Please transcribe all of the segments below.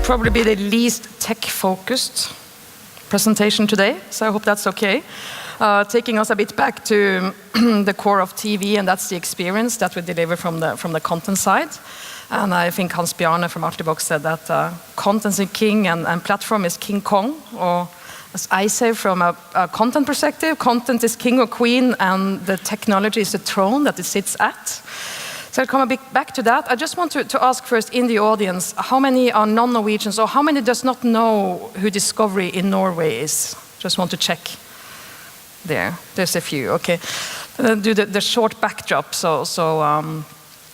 probably be the least tech-focused presentation today, so I hope that's okay. Taking us a bit back to the core of TV, and that's the experience that we deliver from the content side. And I think Hans Bjarne from Artibox said that content is king and platform is King Kong, or as I say from a content perspective, content is king or queen and the technology is the throne that it sits at. So I'll come a bit back to that. I just want to ask first in the audience, how many are non-Norwegians or how many does not know who Discovery in Norway is? Just want to check. There's a few, okay. Do the short backdrop so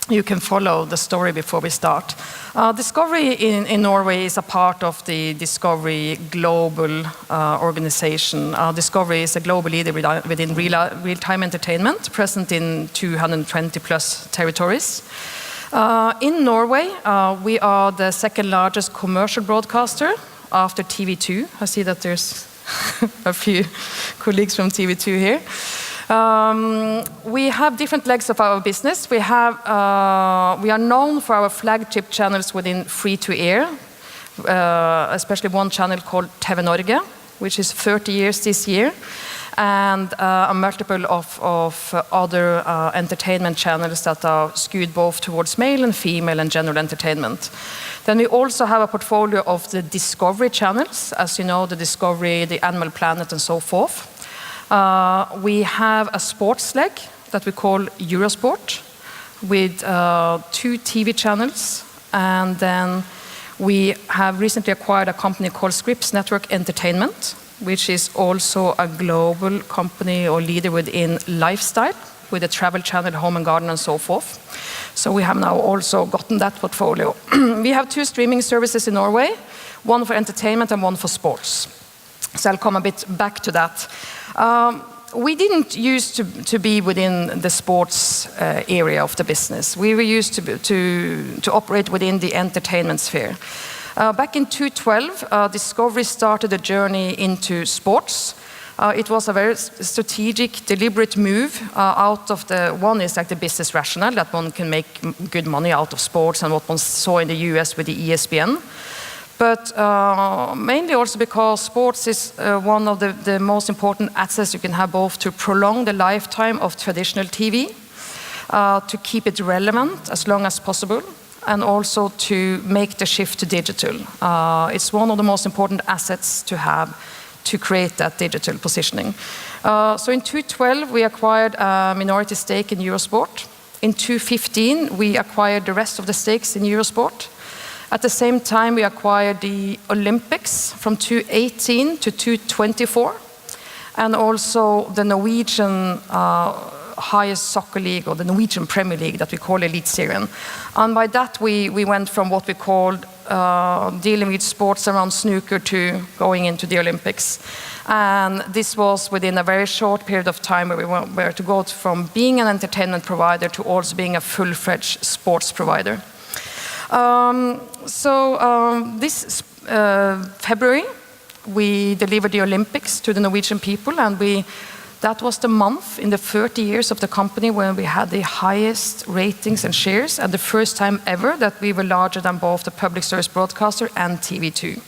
you can follow the story before we start. Discovery in Norway is a part of the Discovery global organization. Discovery is a global leader within real-time entertainment, present in 220 plus territories. In Norway, we are the second largest commercial broadcaster after TV2. I see that there's a few colleagues from TV2 here. We have different legs of our business. We are known for our flagship channels within free-to-air, especially one channel called TV Norge, which is 30 years this year, and a multiple of other entertainment channels that are skewed both towards male and female and general entertainment. Then we also have a portfolio of the Discovery channels, as you know, the Discovery, the Animal Planet, and so forth. We have a sports leg that we call Eurosport with 2 TV channels, and then we have recently acquired a company called Scripps Network Entertainment, which is also a global company or leader within lifestyle, with a travel channel, home and garden, and so forth. So we have now also gotten that portfolio. We have 2 streaming services in Norway, one for entertainment and one for sports. So I'll come a bit back to that. We didn't used to be within the sports area of the business. We were used to operate within the entertainment sphere. Back in 2012, Discovery started a journey into sports. It was a very strategic, deliberate move out of one is like the business rationale, that one can make good money out of sports and what one saw in the US with the ESPN. But mainly also because sports is one of the most important assets you can have, both to prolong the lifetime of traditional TV, to keep it relevant as long as possible, and also to make the shift to digital. It's one of the most important assets to have to create that digital positioning. So in 2012, we acquired a minority stake in Eurosport. In 2015, we acquired the rest of the stakes in Eurosport. At the same time, we acquired the Olympics from 2018 to 2024, and also the Norwegian highest soccer league, or the Norwegian Premier League that we call Eliteserien. And by that, we went from what we called dealing with sports around snooker to going into the Olympics. And this was within a very short period of time where we were to go from being an entertainment provider to also being a full-fledged sports provider. This February, we delivered the Olympics to the Norwegian people, and that was the month in the 30 years of the company when we had the highest ratings and shares, and the first time ever that we were larger than both the public service broadcaster and TV2.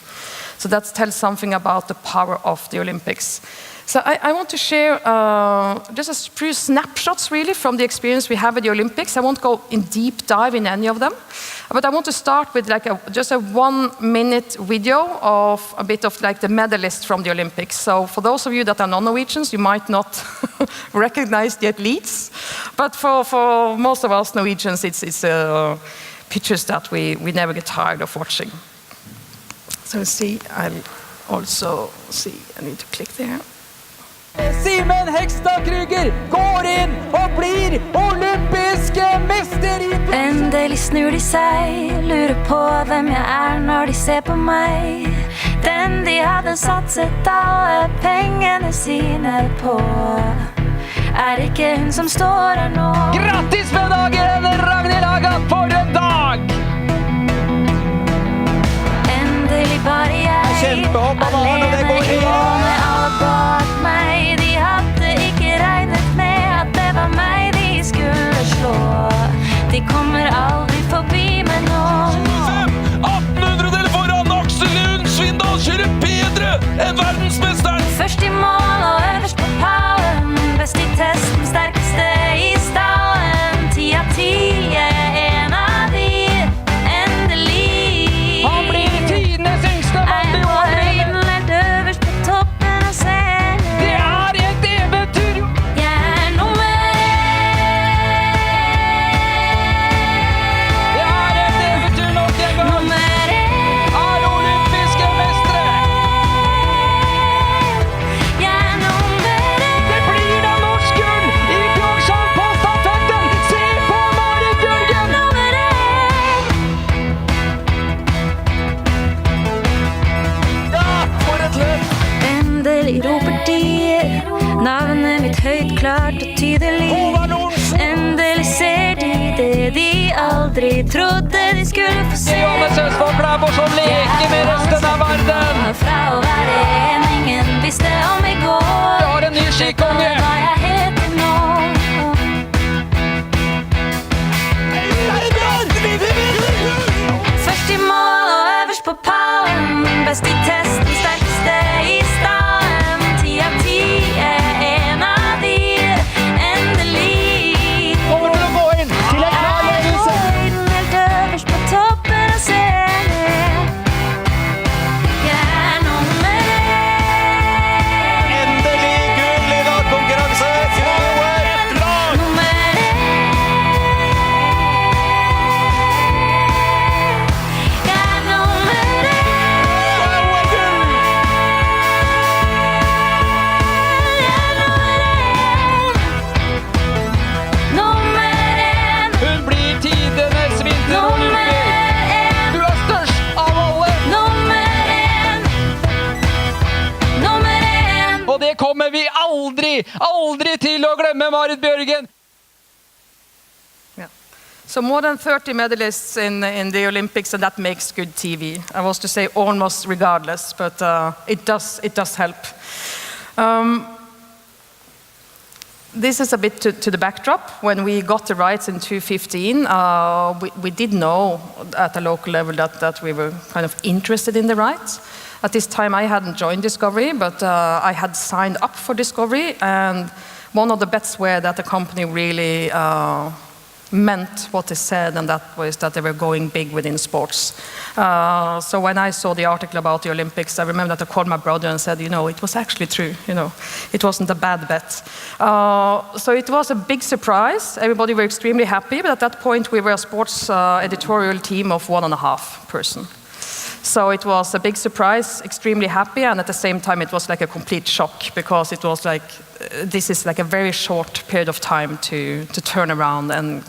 So that tells something about the power of the Olympics. So I want to share just a few snapshots really from the experience we have at the Olympics. I won't go in deep dive in any of them, but I want to start with like just a 1-minute video of a bit of like the medalists from the Olympics. So for those of you that are non-Norwegians, you might not recognize the athletes, but for most of us Norwegians, it's pictures that we never get tired of watching. So see, I'll also see, I need to click there. Simen Hekstad Kryger går inn og blir olympiske mester i... Endelig snur de seg, lurer på hvem jeg når de ser på meg. Den de hadde satset alle pengene sine på. Ikke hun som står her nå. Grattis med dagen, Ragnhild Hagan, for en dag! Endelig bare jeg, alene i måne alle bak meg. De hadde ikke regnet med at det var meg de skulle slå. De kommer aldri forbi meg nå. 1800-del foran aldrig trodde de skulle få se. Johannes Østfold Klæbo som leker med resten av verden. Fra å være en ingen visste om I går. Vi har en ny skikonge. Hva jeg heter nå. Først I mål og øverst på pallen. Best I testen, sterkeste I staden. 10 av 10 en av de. Endelig. Kommer til å gå inn til en klar ledelse. Helt øverst på toppen av scenen. Jeg nummer 1. Endelig gull I lagkonkurranse til ett lag. Nummer 1. Jeg nummer 1. Hun blir tidenes vinterolympier. Du størst av alle. Og det kommer vi aldri til å glemme, Marit Bjørgen. Yeah. So more than 30 medalists in the Olympics, and that makes good TV. I was to say almost regardless, but it does help. This is a bit to the backdrop. When we got the rights in 2015, we did know at a local level that we were kind of interested in the rights. At this time, I hadn't joined Discovery, but I had signed up for Discovery, and one of the bets were that the company really meant what they said, and that was that they were going big within sports. So when I saw the article about the Olympics, I remember that I called my brother and said, it was actually true, it wasn't a bad bet. So it was a big surprise. Everybody were extremely happy, but at that point we were a sports editorial team of 1.5 person. So it was a big surprise, extremely happy, and at the same time it was like a complete shock, because it was like, this is like a very short period of time to turn around and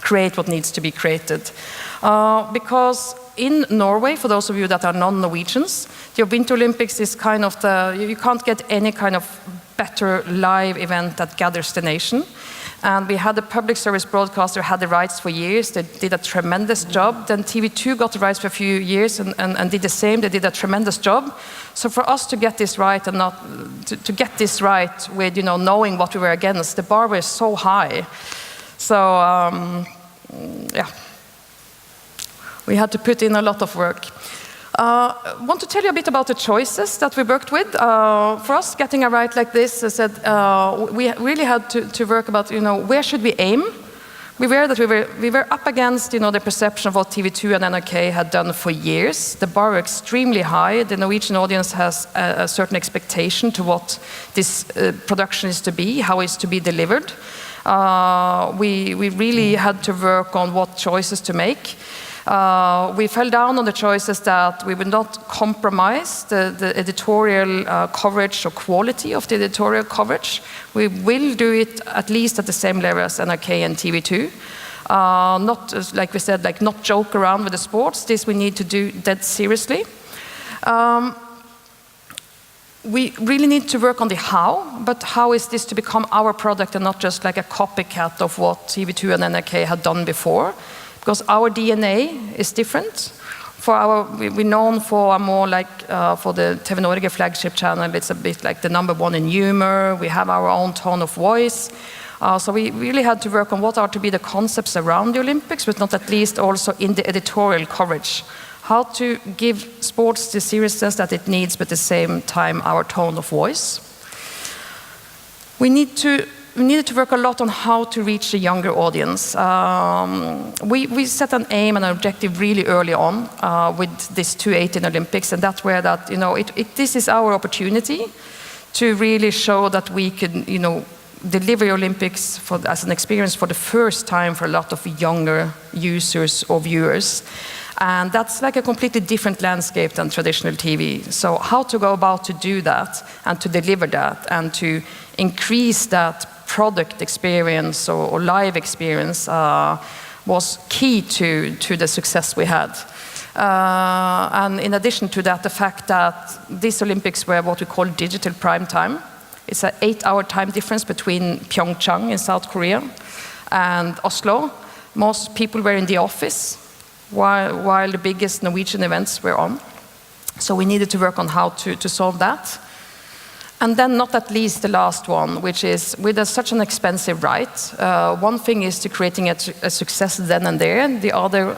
create what needs to be created. Because in Norway, for those of you that are non-Norwegians, the Winter Olympics is kind of you can't get any kind of better live event that gathers the nation. And we had a public service broadcaster who had the rights for years. They did a tremendous job. Then TV2 got the rights for a few years and did the same. They did a tremendous job. So for us to get this right and not to get this right with knowing what we were against, the bar was so high. So yeah, we had to put in a lot of work. I want to tell you a bit about the choices that we worked with. For us, getting a right like this, I said we really had to work about, where should we aim? We were up against, the perception of what TV2 and NRK had done for years. The bar was extremely high. The Norwegian audience has a certain expectation to what this production is to be, how it's to be delivered. We really had to work on what choices to make. We fell down on the choices that we would not compromise the editorial coverage or quality of the editorial coverage. We will do it at least at the same level as NRK and TV2. Not, like we said, not joke around with the sports. This we need to do dead seriously. We really need to work on the how, but how is this to become our product and not just like a copycat of what TV2 and NRK had done before? Because our DNA is different. We're known for more for the TV Norge flagship channel. It's a bit like the #1 in humor. We have our own tone of voice. So we really had to work on what are to be the concepts around the Olympics, but not at least also in the editorial coverage. How to give sports the seriousness that it needs, but at the same time our tone of voice. We needed to work a lot on how to reach the younger audience. We set an aim and an objective really early on with this 2018 Olympics, and that's where this is our opportunity to really show that we can, deliver Olympics as an experience for the first time for a lot of younger users or viewers. And that's like a completely different landscape than traditional TV. So how to go about to do that and to deliver that and to increase that product experience or live experience was key to the success we had. And in addition to that, the fact that these Olympics were what we call digital prime time. It's an 8-hour time difference between Pyeongchang in South Korea and Oslo. Most people were in the office while the biggest Norwegian events were on. So we needed to work on how to solve that. And then not at least the last one, which is with such an expensive right. One thing is to creating a success then and there, and the other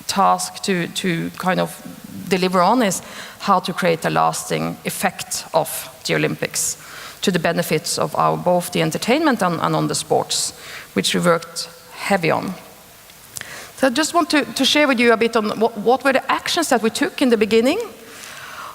task to kind of deliver on is how to create a lasting effect of the Olympics to the benefits of both the entertainment and on the sports, which we worked heavy on. So I just want to share with you a bit on what were the actions that we took in the beginning.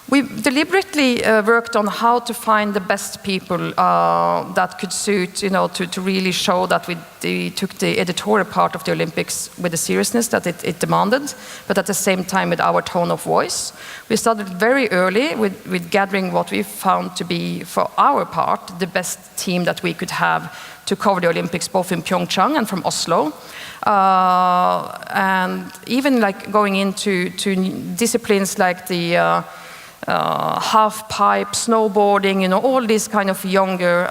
We deliberately worked on how to find the best people that could suit, to really show that we took the editorial part of the Olympics with the seriousness that it demanded, but at the same time with our tone of voice. We started very early with gathering what we found to be, for our part, the best team that we could have to cover the Olympics, both in Pyeongchang and from Oslo. And even like going into disciplines like the half pipe, snowboarding, all these kind of younger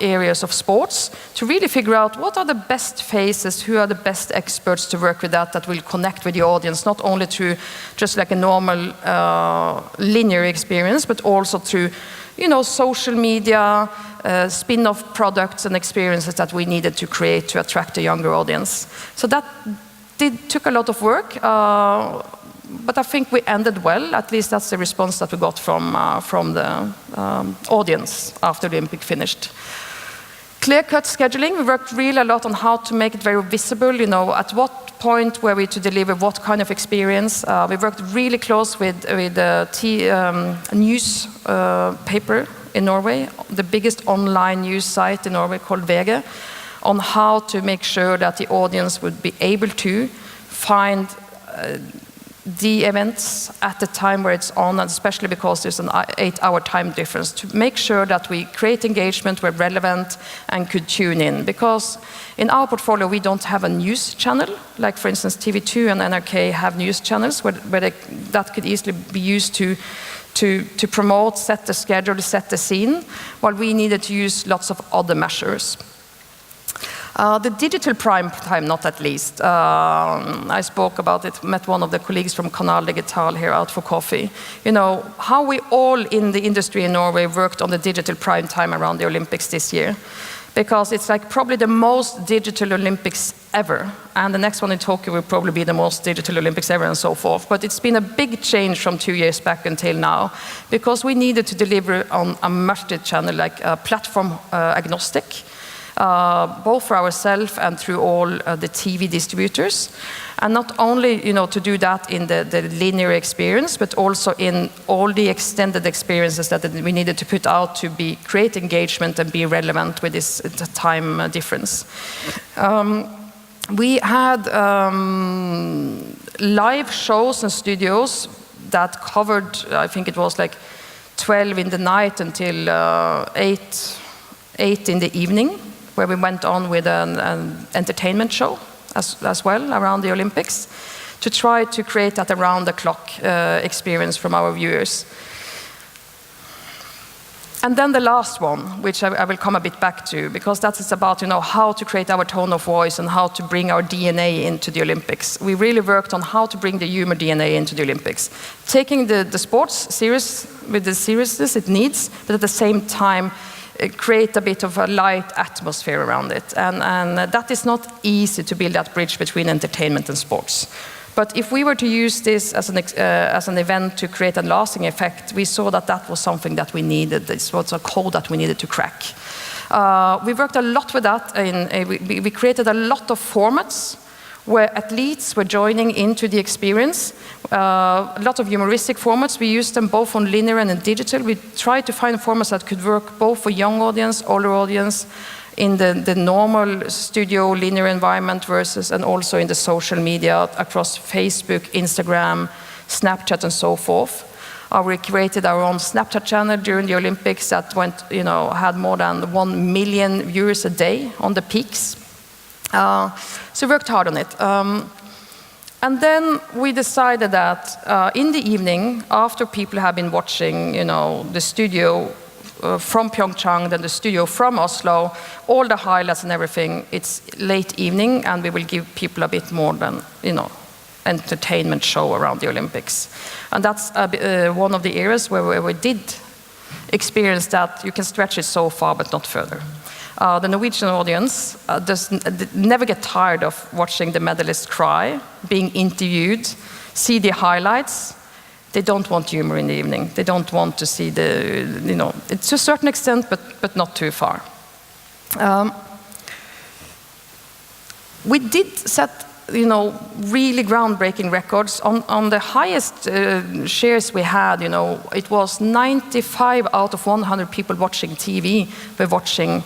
areas of sports, to really figure out what are the best faces, who are the best experts to work with that will connect with the audience, not only through just like a normal linear experience, but also through social media, spin-off products and experiences that we needed to create to attract a younger audience. So that took a lot of work. But I think we ended well. At least that's the response that we got from the audience after the Olympic finished. Clear-cut scheduling. We worked really a lot on how to make it very visible. At what point were we to deliver what kind of experience. We worked really close with the news paper in Norway, the biggest online news site in Norway called VG, on how to make sure that the audience would be able to find the events at the time where it's on, and especially because there's an 8-hour time difference, to make sure that we create engagement, we're relevant, and could tune in. Because in our portfolio, we don't have a news channel, like for instance, TV2 and NRK have news channels where that could easily be used to promote, set the schedule, set the scene, while we needed to use lots of other measures. The digital prime time, not at least. I spoke about it, met one of the colleagues from Canal Digital here out for coffee. How we all in the industry in Norway worked on the digital prime time around the Olympics this year. Because it's like probably the most digital Olympics ever. And the next one in Tokyo will probably be the most digital Olympics ever and so forth. But it's been a big change from 2 years back until now. Because we needed to deliver on a multi-channel, like platform agnostic. Both for ourselves and through all the TV distributors. And not only to do that in the linear experience, but also in all the extended experiences that we needed to put out to create engagement and be relevant with this time difference. We had live shows and studios that covered, I think it was like 12 in the night until 8 in the evening, where we went on with an entertainment show as well around the Olympics, to try to create that around-the-clock experience from our viewers. And then the last one, which I will come a bit back to, because that is about how to create our tone of voice and how to bring our DNA into the Olympics. We really worked on how to bring the humor DNA into the Olympics, taking the sports serious with the seriousness it needs, but at the same time create a bit of a light atmosphere around it. And that is not easy to build that bridge between entertainment and sports. But if we were to use this as an event to create a lasting effect, we saw that was something that we needed. This was a code that we needed to crack. We worked a lot with that. We created a lot of formats where athletes were joining into the experience. A lot of humoristic formats. We used them both on linear and in digital. We tried to find formats that could work both for young audience, older audience, in the normal studio linear environment and also in the social media across Facebook, Instagram, Snapchat, and so forth. We created our own Snapchat channel during the Olympics that had more than 1 million viewers a day on the peaks. So we worked hard on it. And then we decided that in the evening, after people have been watching, the studio from Pyeongchang, then the studio from Oslo, all the highlights and everything. It's late evening, and we will give people a bit more than, entertainment show around the Olympics. And that's one of the areas where we did experience that you can stretch it so far, but not further. The Norwegian audience never get tired of watching the medalists cry, being interviewed, see the highlights. They don't want humor in the evening. They don't want to see it's to a certain extent, but not too far. We did set, really groundbreaking records. On the highest shares we had, it was 95 out of 100 people watching TV were watching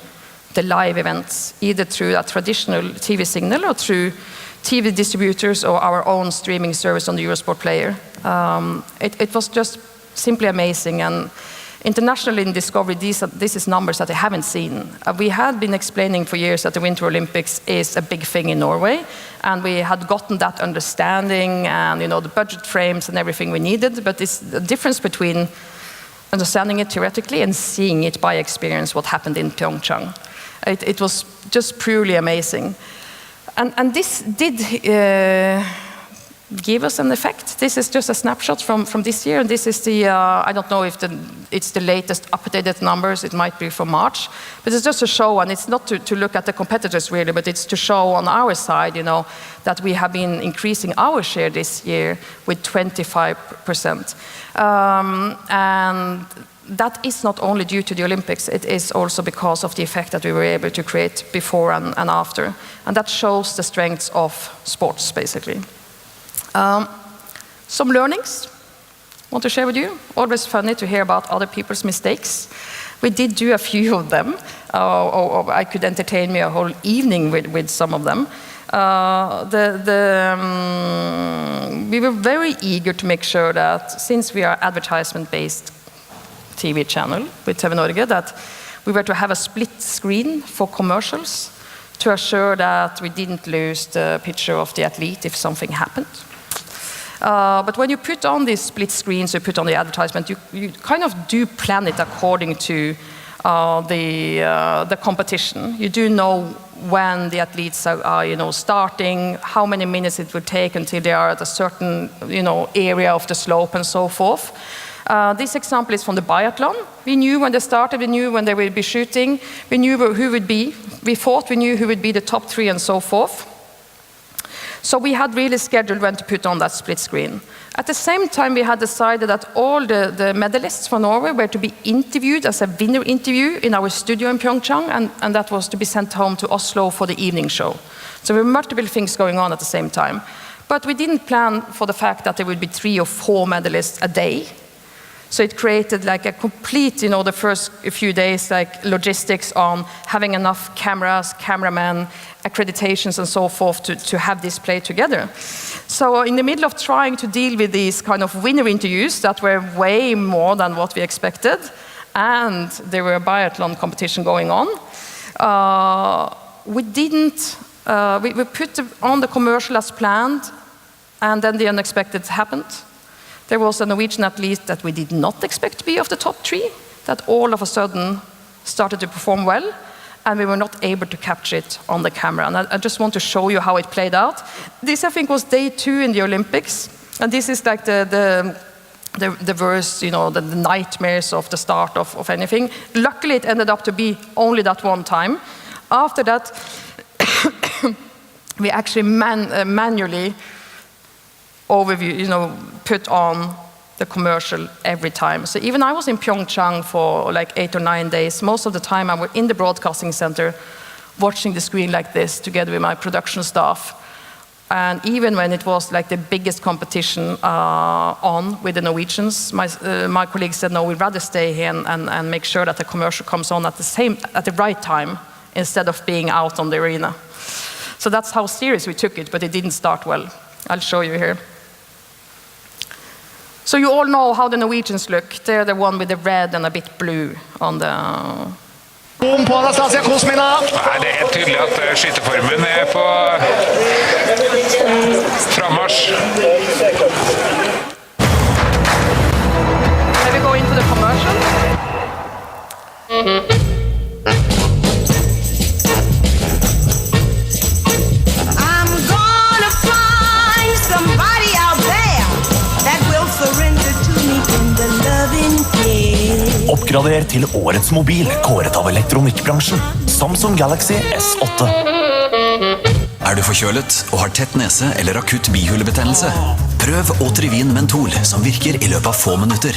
the live events, either through a traditional TV signal or through TV distributors or our own streaming service on the Eurosport player. It was just simply amazing, and internationally in Discovery, this is numbers that I haven't seen. We had been explaining for years that the Winter Olympics is a big thing in Norway, and we had gotten that understanding and the budget frames and everything we needed, but it's the difference between understanding it theoretically and seeing it by experience, what happened in Pyeongchang. It was just purely amazing. And this did give us an effect. This is just a snapshot from this year. And this is the, I don't know if it's the latest updated numbers. It might be from March. But it's just to show, and it's not to look at the competitors really, but it's to show on our side, that we have been increasing our share this year with 25%. And that is not only due to the Olympics, it is also because of the effect that we were able to create before and after. And that shows the strengths of sports, basically. Some learnings I want to share with you. Always funny to hear about other people's mistakes. We did do a few of them, or I could entertain me a whole evening with some of them. We were very eager to make sure that, since we are advertisement-based TV channel with TV Norge, that we were to have a split screen for commercials to assure that we didn't lose the picture of the athlete if something happened. But when you put on these split screens, you put on the advertisement, you kind of do plan it according to the competition. You do know when the athletes are starting, how many minutes it would take until they are at a certain area of the slope and so forth. This example is from the biathlon. We knew when they started, we knew when they would be shooting, we knew who would be, we thought we knew who would be the top 3 and so forth. So we had really scheduled when to put on that split screen. At the same time, we had decided that all the medalists from Norway were to be interviewed as a winner interview in our studio in Pyeongchang, and that was to be sent home to Oslo for the evening show. So there were multiple things going on at the same time. But we didn't plan for the fact that there would be 3 or 4 medalists a day. So it created like a complete, the first few days, like logistics on having enough cameras, cameramen, accreditations and so forth to have this play together. So in the middle of trying to deal with these kind of winner interviews that were way more than what we expected, and there were a biathlon competition going on, we put on the commercial as planned, and then the unexpected happened. There was a Norwegian athlete that we did not expect to be of the top 3, that all of a sudden started to perform well, and we were not able to capture it on the camera. And I just want to show you how it played out. This, I think, was day 2 in the Olympics, and this is like the worst, the nightmares of the start of anything. Luckily, it ended up to be only that one time. After that, we actually manually put on the commercial every time. So even I was in Pyeongchang for like 8 or 9 days. Most of the time I was in the broadcasting center watching the screen like this together with my production staff. And even when it was like the biggest competition on with the Norwegians, my colleagues said, no, we'd rather stay here and make sure that the commercial comes on at the right time instead of being out on the arena. So that's how serious we took it, but it didn't start well. I'll show you here. So you all know how the Norwegians look. They're the one with the red and a bit blue on the... På Anastasia Kuzmina. Nei, det er helt tydelig at skyteformen er på frammarsj. Then we go into the commercial. Oppgrader til årets mobil, kåret av elektronikkbransjen. Samsung Galaxy S8. Du forkjølet og har tett nese eller akutt bihulebetennelse? Prøv Otrivin Mentol, som virker I løpet av få minutter.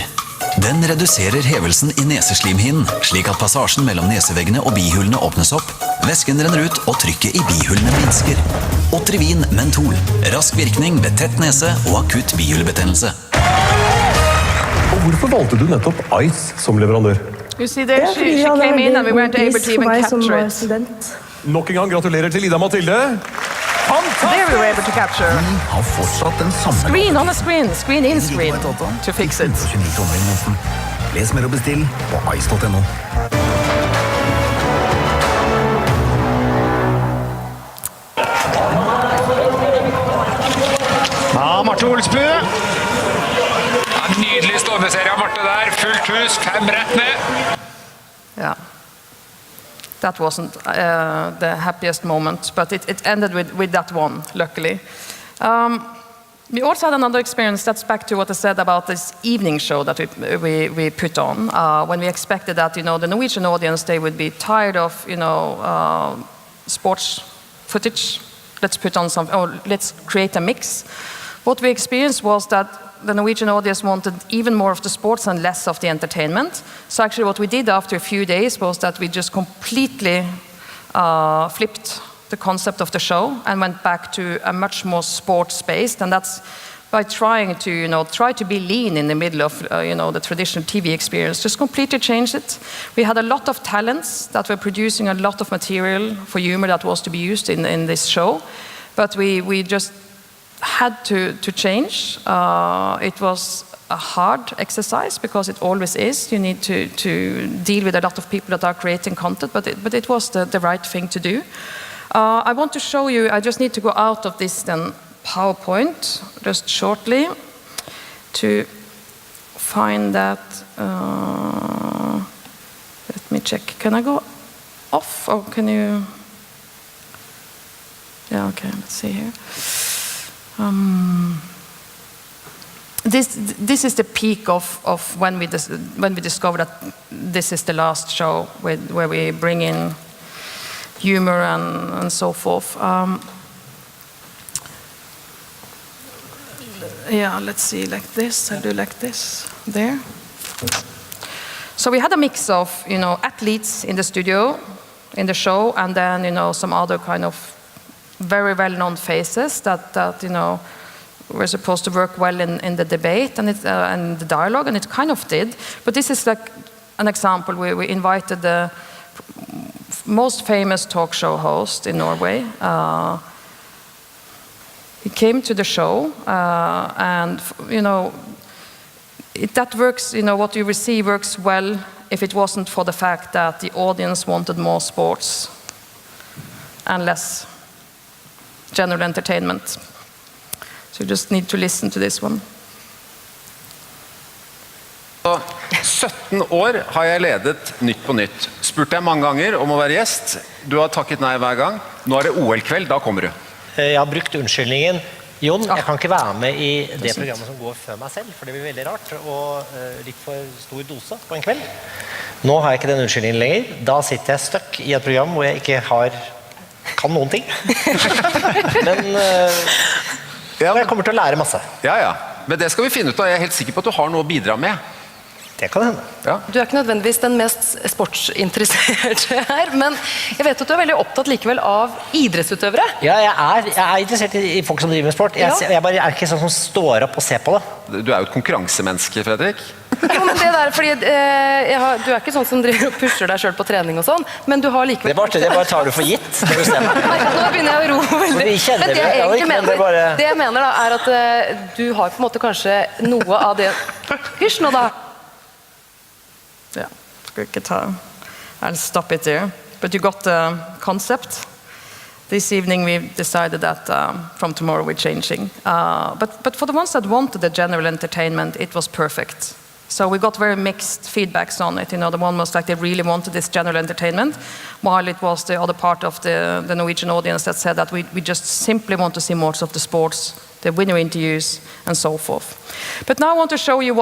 Den reduserer hevelsen I neseslimhinnen, slik at passasjen mellom neseveggene og bihulene åpnes opp, væsken renner ut og trykket I bihulene minsker. Otrivin Mentol. Rask virkning ved tett nese og akutt bihulebetennelse. Og hvorfor valgte du nettopp Ice som leverandør? You see there, she came in and we weren't able to even capture it. Nok en gang gratulerer til Ida Mathilde. There we were able to capture. Har fortsatt den samme... Screen on a screen, screen in screen, to fix it. 29 tommer I måten. Les mer og bestill på ice.no. Ja, Marte Olsbu. Ja, nydelig stående serie av Marte der. Fullt hus, 5 rett ned. Yeah. That wasn't the happiest moment, but it ended with that one, luckily. We also had another experience, that's back to what I said about this evening show that we put on, when we expected that, the Norwegian audience, they would be tired of, sports footage. Let's put on let's create a mix. What we experienced was that the Norwegian audience wanted even more of the sports and less of the entertainment. So actually what we did after a few days was that we just completely flipped the concept of the show and went back to a much more sports-based, and that's by trying to, try to be lean in the middle of, the traditional TV experience, just completely changed it. We had a lot of talents that were producing a lot of material for humor that was to be used in this show, but we just had to change. It was a hard exercise because it always is. You need to deal with a lot of people that are creating content, but it was the right thing to do. I want to show you, I just need to go out of this then PowerPoint just shortly to find that. Let me check. Can I go off or can you? Yeah, okay, let's see here. This is the peak of when we discovered that this is the last show where we bring in humor and so forth. Yeah, let's see, like this. I'll do like this there. So we had a mix of athletes in the studio, in the show, and then some other kind of very well-known faces that were supposed to work well in the debate and the dialogue, and it kind of did. But this is like an example where we invited the most famous talk show host in Norway. He came to the show, and that works. What you receive works well if it wasn't for the fact that the audience wanted more sports and less general entertainment. So you just need to listen to this one. 17 år har jeg ledet Nytt på Nytt. Spurte jeg mange ganger om å være gjest. Du har takket nei hver gang. Nå det OL-kveld, da kommer du. Jeg har brukt unnskyldningen. Jon, jeg kan ikke være med i det programmet som går før meg selv, for det blir veldig rart og litt for stor dose på en kveld. Nå har jeg ikke den unnskyldningen lenger. Da sitter jeg støkk i et program hvor jeg ikke kan noen ting. Men jeg kommer til å lære masse. Ja. Men det skal vi finne ut av. Jeg er helt sikker på at du har noe å bidra med. Det kan hende. Ja. Du ikke nødvendigvis den mest sportsinteresserte her, men jeg vet at du veldig opptatt likevel av idrettsutøvere. Ja, jeg er interessert i folk som driver med sport. Jeg bare ikke sånn som står opp og ser på det. Du jo et konkurransemenneske, Fredrik. Jo, men det der, fordi du ikke sånn som driver og pusher deg selv på trening og sånn, men du har likevel... Det bare tar du for gitt. Nå begynner jeg å ro veldig. Men det jeg mener da, er at du har på en måte kanskje noe av det... Hysj nå da! Yeah, good guitar. I'll stop it there. But you got the concept. This evening we decided that from tomorrow we're changing. But for the ones that wanted the general entertainment, it was perfect. So we got very mixed feedbacks on it. The one was like they really wanted this general entertainment, while it was the other part of the Norwegian audience that said that we just simply want to see more of the sports the winner interviews, and so forth. But now I want to show you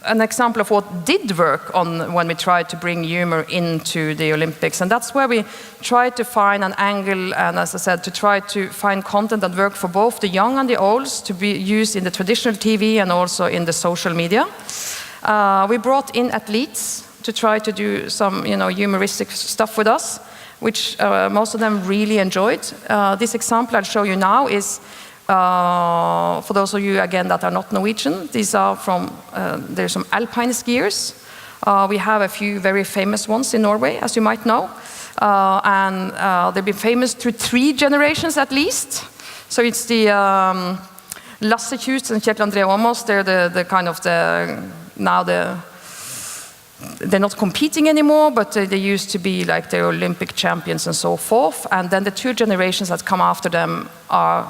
an example of what did work when we tried to bring humor into the Olympics. And that's where we tried to find an angle, and as I said, to try to find content that worked for both the young and the olds to be used in the traditional TV and also in the social media. We brought in athletes to try to do some humoristic stuff with us, which most of them really enjoyed. This example I'll show you now is for those of you again that are not Norwegian. These are from there's some alpine skiers. We have a few very famous ones in Norway, as you might know, and they've been famous through 3 generations at least. So it's the Lasse Kjus and Kjetil André Åmås. They're the kind of they're not competing anymore, but they used to be like the Olympic champions and so forth. And then the 2 generations that come after them are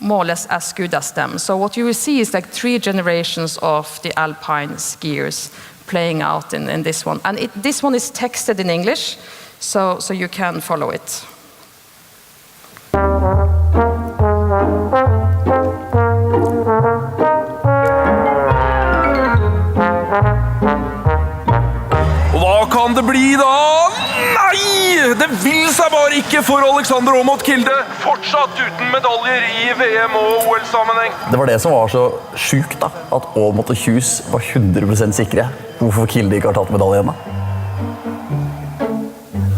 more or less as good as them. So what you will see is like 3 generations of the alpine skiers playing out in this one. And this one is texted in English, so you can follow it. Hva kan det bli da? Nei! Det vil seg bare ikke for Alexander Aamodt Kilde. Fortsatt uten medaljer i VM- og OL-sammenheng. Det var det som var så sjukt da, at Aamodt og Kjus var 100% sikre. Hvorfor Kilde ikke har tatt medaljen da?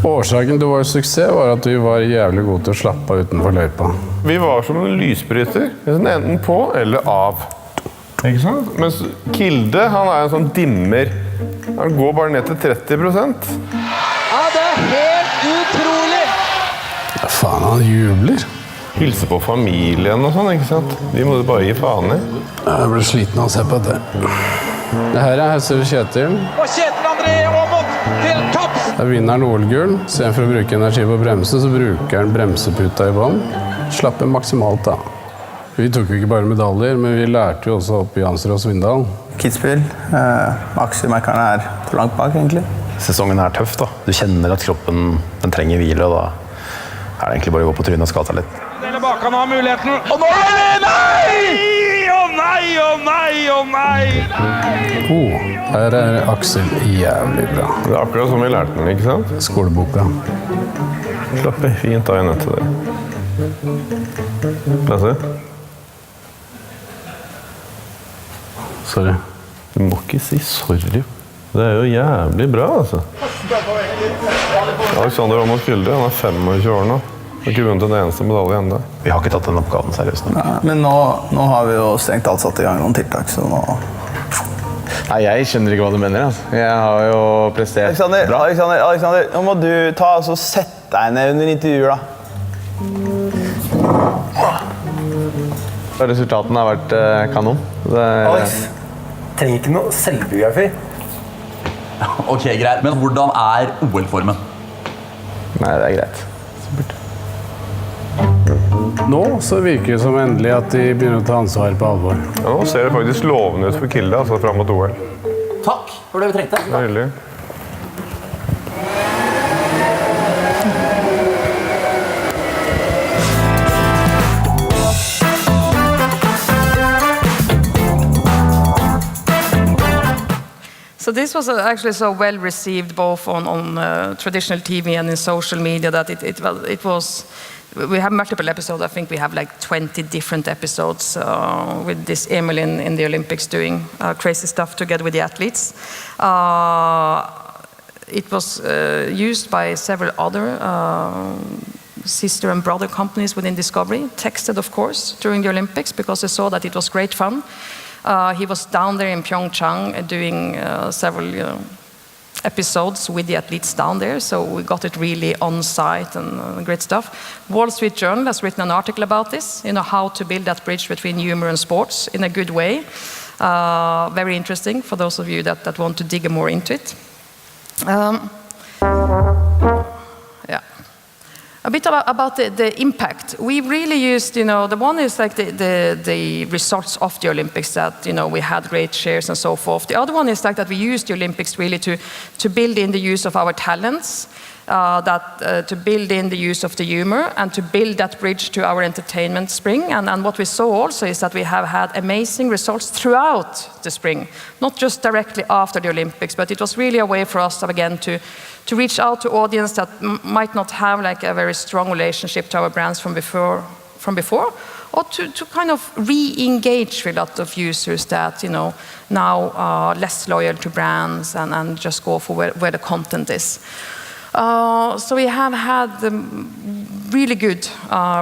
Årsaken til vår suksess var at vi var jævlig gode til å slappe av utenfor løypa. Vi var som en lysbryter, enten på eller av. Ikke sant? Mens Kilde, han er en sånn dimmer. Han går bare ned til 30%. Ja, det er helt utrolig! Ja, faen, han jubler. Hilse på familien og sånn, ikke sant? De må du bare gi faen i. Jeg ble sliten av å se på det. Det her er Hesser Kjetil. Og Kjetil André Aamodt til topps! Der vinner han OL-gull. Så for å bruke energi på bremse, så bruker han bremseputa i bånd. Slapper maksimalt da. Vi tok jo ikke bare medaljer, men vi lærte jo også opp i Janser og Svindal. Kidsspill. Aksjemerkerne er for langt bak, egentlig. Sesongen er tøff, da. Du kjenner at kroppen den trenger hvile, og da er det egentlig bare å gå på trynet og skade seg litt. Dele Bakan har muligheten. Og nå er det nei! Å nei, å nei, å nei! Her er Aksel jævlig bra. Det er akkurat som vi lærte den, ikke sant? Skoleboka. Slapper fint av i nettet der. Lasse? Sorry. Du må ikke si sorry. Det er jo jævlig bra, altså. Alexander Aamodt Kilde, han er 25 år nå. Han har ikke vunnet en eneste medalje enda. Vi har ikke tatt den oppgaven seriøst nå. Ja, men nå har vi jo strengt alt satt i gang noen tiltak, så nå... Nei, jeg skjønner ikke hva du mener, altså. Jeg har jo prestert bra. Alexander, nå må du ta og sette deg ned under intervjuer, da. Resultatene har vært kanon. Alex, trenger ikke noe selvbiografi. Ok, greit. Men hvordan er OL-formen? Nei, det er greit. Nå så virker det som endelig at de begynner å ta ansvar på alvor. Ja, nå ser det faktisk lovende ut for Kilde, altså frem mot OL. Takk for det vi trengte. Det er hyggelig. So this was actually so well received both on traditional TV and in social media that it was. We have multiple episodes. I think we have like 20 different episodes with this Emil in the Olympics doing crazy stuff together with the athletes. It was used by several other sister and brother companies within Discovery, texted of course during the Olympics because they saw that it was great fun. He was down there in Pyeongchang doing several episodes with the athletes down there, so we got it really on site and great stuff. Wall Street Journal has written an article about this, how to build that bridge between humor and sports in a good way. Very interesting for those of you that want to dig more into it. A bit about the impact. We really used, the one is like the results of the Olympics that, we had great shares and so forth. The other one is like that we used the Olympics really to build in the use of our talents. to build in the use of the humor and to build that bridge to our entertainment spring. And what we saw also is that we have had amazing results throughout the spring, not just directly after the Olympics, but it was really a way for us, again, to reach out to audience that might not have like a very strong relationship to our brands from before, or to kind of re-engage with a lot of users that, now are less loyal to brands and just go for where the content is. So we have had really good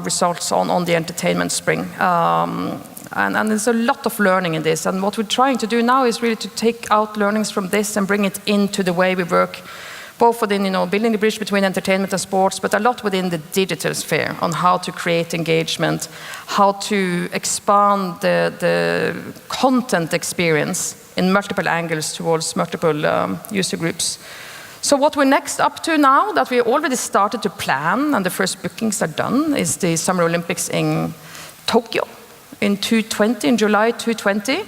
results on the entertainment spring. And there's a lot of learning in this. And what we're trying to do now is really to take out learnings from this and bring it into the way we work, both within, building the bridge between entertainment and sports, but a lot within the digital sphere on how to create engagement, how to expand the content experience in multiple angles towards multiple user groups. So what we're next up to now, that we already started to plan, and the first bookings are done, is the Summer Olympics in Tokyo in July 2020.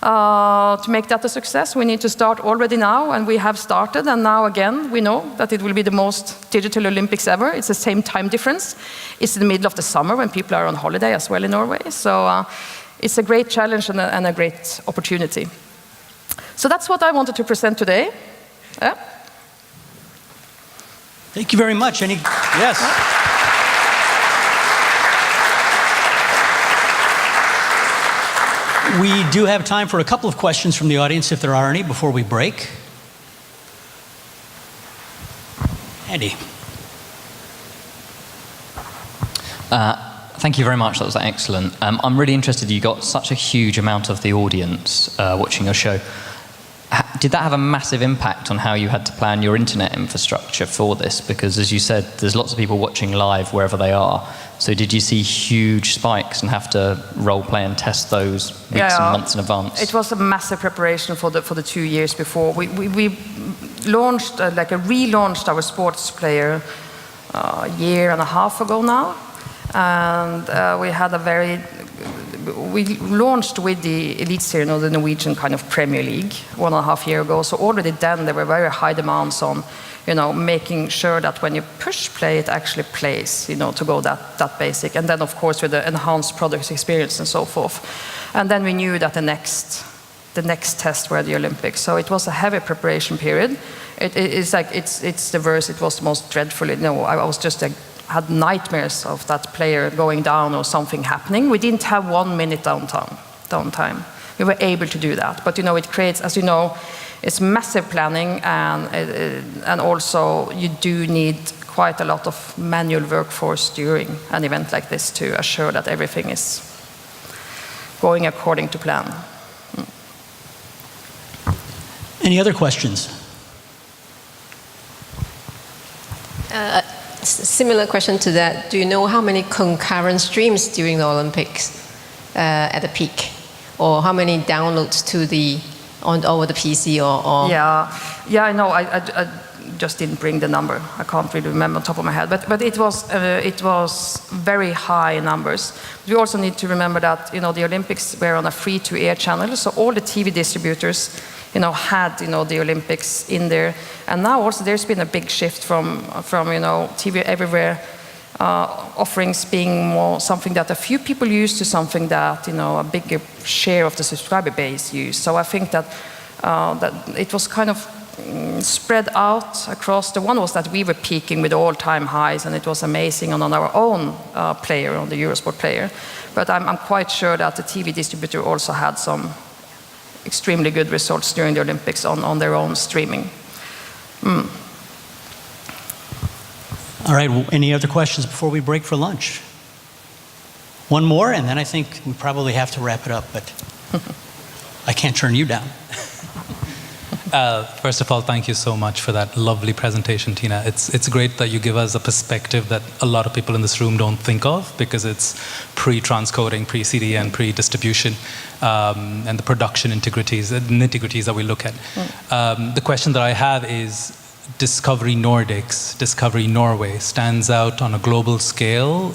To make that a success, we need to start already now, and we have started, and now again, we know that it will be the most digital Olympics ever. It's the same time difference. It's in the middle of the summer when people are on holiday as well in Norway. So it's a great challenge and a great opportunity. So that's what I wanted to present today. Yeah. Thank you very much. Yes. We do have time for a couple of questions from the audience, if there are any, before we break. Andy. Thank you very much. That was excellent. I'm really interested. You got such a huge amount of the audience watching your show. Did that have a massive impact on how you had to plan your internet infrastructure for this? Because as you said, there's lots of people watching live wherever they are. So did you see huge spikes and have to role play and test those weeks and months in advance? It was a massive preparation for the 2 years before. We launched, relaunched our sports player a year and a half ago now. And we launched with the Elite Series, the Norwegian kind of Premier League, 1.5 years ago. So already then there were very high demands on, making sure that when you push play, it actually plays, to go that basic. And then of course with the enhanced product experience and so forth. And then we knew that the next test were the Olympics. So it was a heavy preparation period. It's the worst. It was the most dreadful. I was just had nightmares of that player going down or something happening. We didn't have 1 minute downtime. We were able to do that. But it creates, as you know, it's massive planning, and also you do need quite a lot of manual workforce during an event like this to assure that everything is going according to plan. Any other questions? Similar question to that. Do you know how many concurrent streams during the Olympics at the peak? Or how many downloads over the PC or? Yeah, I know. I just didn't bring the number. I can't really remember on top of my head. But it was very high numbers. We also need to remember that the Olympics were on a free-to-air channel, so all the TV distributors had the Olympics in there, and now also there's been a big shift from TV everywhere offerings being more something that a few people use to something that a bigger share of the subscriber base use. So I think that it was kind of spread out across. The one was that we were peaking with all-time highs, and it was amazing on our own player, on the Eurosport player. But I'm quite sure that the TV distributor also had some extremely good results during the Olympics on their own streaming. All right, any other questions before we break for lunch? One more, and then I think we probably have to wrap it up, but I can't turn you down. First of all, thank you so much for that lovely presentation, Tina. It's great that you give us a perspective that a lot of people in this room don't think of, because it's pre-transcoding, pre-CDN, pre-distribution, and the production nitty-gritties that we look at. The question that I have is, Discovery Nordics, Discovery Norway stands out on a global scale.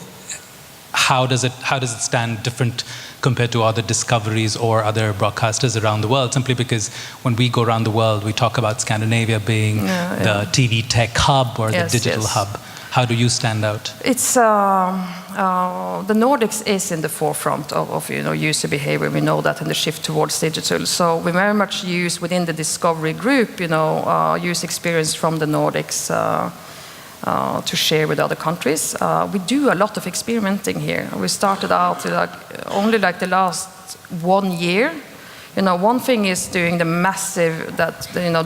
how does it stand different compared to other discoveries or other broadcasters around the world? Simply because when we go around the world, we talk about Scandinavia being the TV tech hub or the digital hub. How do you stand out? It's the Nordics is in the forefront of user behavior. We know that in the shift towards digital. So we very much use within the Discovery group, use experience from the Nordics to share with other countries. We do a lot of experimenting here. We started out only the last 1 year. One thing is doing the massive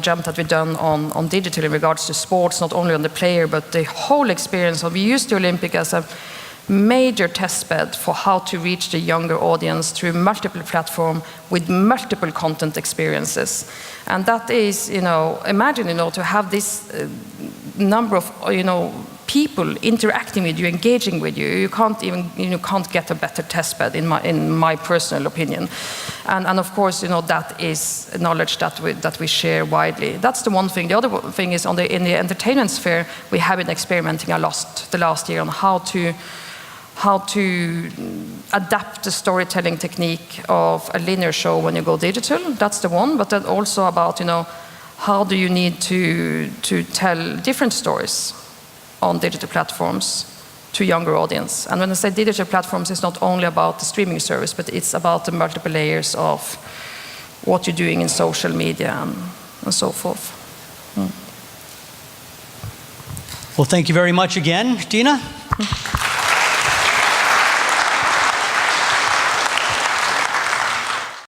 jump that we've done on digital in regards to sports, not only on the player, but the whole experience. We used the Olympic as a major test bed for how to reach the younger audience through multiple platforms with multiple content experiences. And that is, imagine, to have this number of, people interacting with you, engaging with you. You can't even, can't get a better test bed in my personal opinion. And of course, that is knowledge that we share widely. That's the one thing. The other thing is in the entertainment sphere, we have been experimenting a lot the last year on how to adapt the storytelling technique of a linear show when you go digital. That's the one. But then also about, how do you need to tell different stories on digital platforms to younger audience. And when I say digital platforms, it's not only about the streaming service, but it's about the multiple layers of what you're doing in social media and so forth. Well, thank you very much again, Tine.